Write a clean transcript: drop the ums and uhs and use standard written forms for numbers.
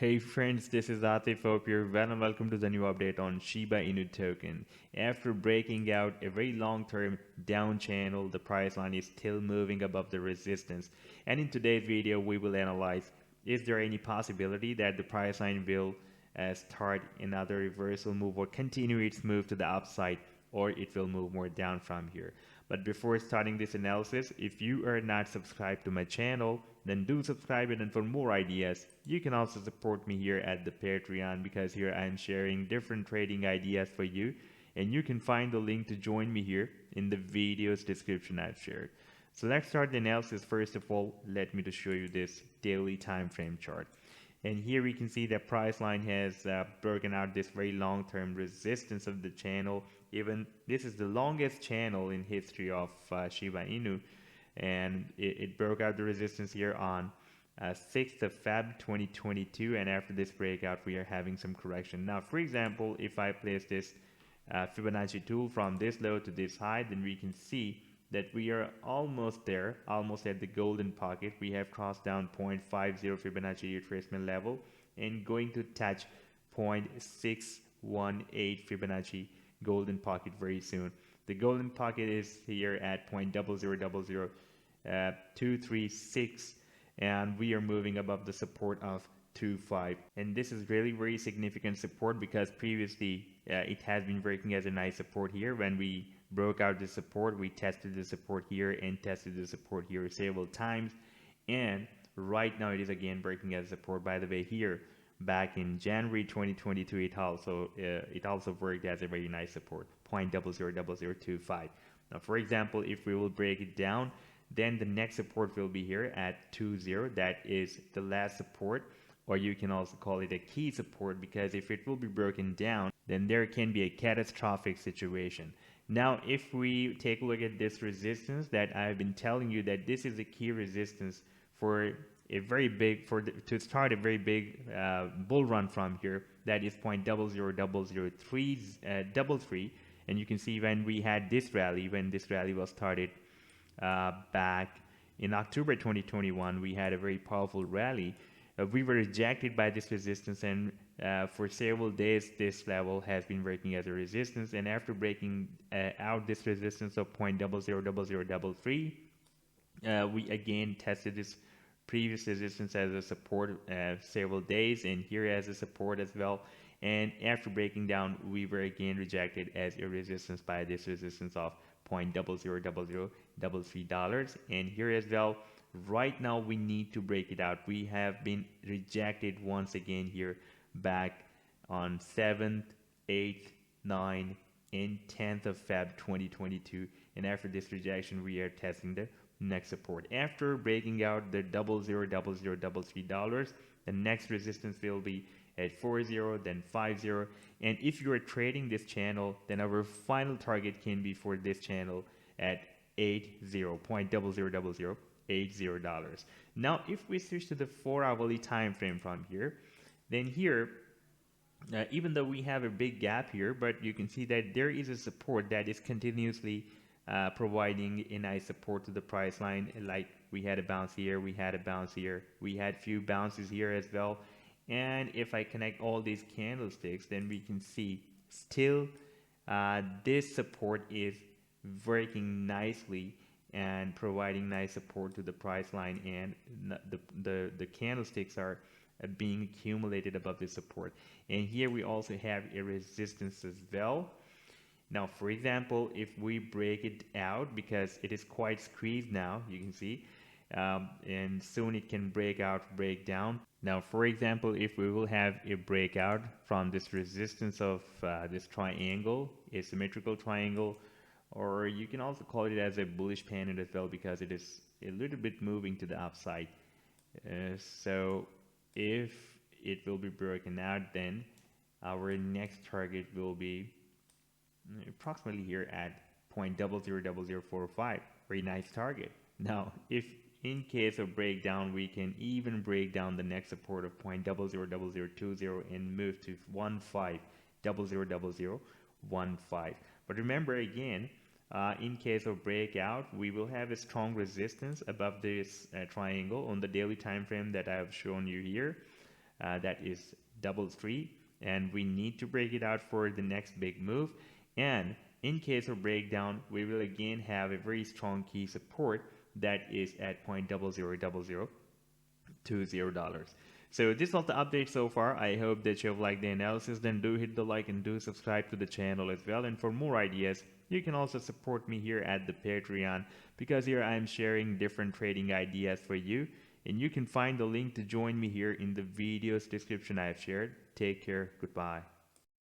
Hey friends, this is Atif. Hope you're well and welcome to the new update on SHIBA INU token. After breaking out a very long-term down channel, the price line is still moving above the resistance. And in today's video, we will analyze, is there any possibility that the price line will start another reversal move or continue its move to the upside, or it will move more down from here. But before starting this analysis, if you are not subscribed to my channel, then do subscribe, and for more ideas, you can also support me here at the Patreon, because here I am sharing different trading ideas for you, and you can find the link to join me here in the video's description I've shared. So let's start the analysis. First of all, let me to show you this daily time frame chart. And here we can see that price line has broken out this very long-term resistance of the channel. Even this is the longest channel in history of Shiba Inu, and it broke out the resistance here on 6th of Feb 2022, and after this breakout we are having some correction. Now for example, if I place this Fibonacci tool from this low to this high, then we can see that we are almost there, almost at the golden pocket. We have crossed down 0.50 Fibonacci retracement level and going to touch 0.618 Fibonacci golden pocket very soon. The golden pocket is here at 0.0000236, and we are moving above the support of 2.5, and this is really very significant support, because previously it has been breaking as a nice support here. When we broke out the support, we tested the support here and tested the support here several times, and right now it is again breaking as support. By the way, here back in January 2022, it also worked as a very nice support, 0.000025. Now for example, if we will break it down, then the next support will be here at 20. That is the last support, or you can also call it a key support, because if it will be broken down, then there can be a catastrophic situation. Now if we take a look at this resistance that I've been telling you, that this is a key resistance for a very big, to start a very big bull run from here, that is 0.00033, and you can see when we had this rally, when this rally was started back in October 2021, we had a very powerful rally. We were rejected by this resistance, and for several days this level has been working as a resistance, and after breaking out this resistance of 0.000033, we again tested this previous resistance as a support several days, and here as a support as well, and after breaking down we were again rejected as a resistance by this resistance of $0.000033, and here as well. Right now we need to break it out. We have been rejected once again here back on 7th, 8th, 9th, and 10th of Feb 2022, and after this rejection we are testing the next support. After breaking out the $0.000033, the next resistance will be at 40, then 50, and if you are trading this channel, then our final target can be for this channel at 80, $0.000080. Now if we switch to the 4-hourly time frame from here, then here even though we have a big gap here, but you can see that there is a support that is continuously providing a nice support to the price line. Like we had a bounce here, we had a bounce here, we had few bounces here as well, and if I connect all these candlesticks, then we can see still this support is working nicely and providing nice support to the price line, and the candlesticks are being accumulated above the support. And here we also have a resistance as well. Now for example, if we break it out, because it is quite squeezed now, you can see, and soon it can break down. Now for example, if we will have a breakout from this resistance of this triangle, asymmetrical triangle, or you can also call it as a bullish pennant as well, because it is a little bit moving to the upside. So if it will be broken out, then our next target will be approximately here at 0.000045. Very nice target. Now if in case of breakdown, we can even break down the next support of 0.000020 and move to 0.000015. But remember again, in case of breakout, we will have a strong resistance above this triangle on the daily time frame that I have shown you here. that is double 3, and we need to break it out for the next big move. And in case of breakdown, we will again have a very strong key support that is at 0.000020. So this was the update so far. I hope that you have liked the analysis. Then do hit the like and do subscribe to the channel as well. And for more ideas, you can also support me here at the Patreon, because here I am sharing different trading ideas for you. And you can find the link to join me here in the video's description I have shared. Take care. Goodbye.